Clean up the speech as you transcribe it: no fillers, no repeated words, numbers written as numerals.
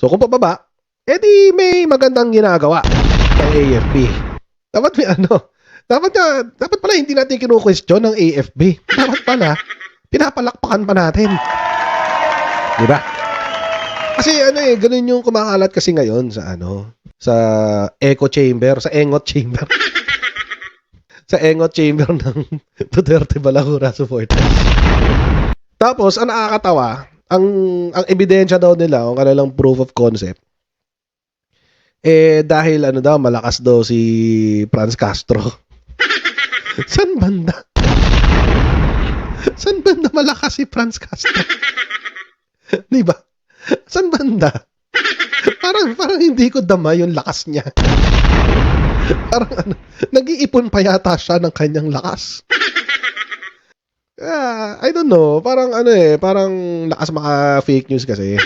So kung pababa, edi may magandang ginagawa ng AFP. Dapat may dapat pala hindi natin kinu-question ng AFP. Dapat pala, pinapalakpakan pa natin. Diba? Kasi ganun yung kumakalat kasi ngayon sa echo chamber, sa engot chamber. Sa engot chamber ng Duterte Balagura supporters. Tapos, ang nakakatawa, ang ebidensya daw nila, ang kanilang proof of concept, dahil malakas daw si Franz Castro. San banda? San banda malakas si Franz Castro? Diba? San banda? Parang hindi ko dama yung lakas niya. Parang nag-iipon pa yata siya ng kanyang lakas. I don't know, parang parang lakas maka fake news kasi.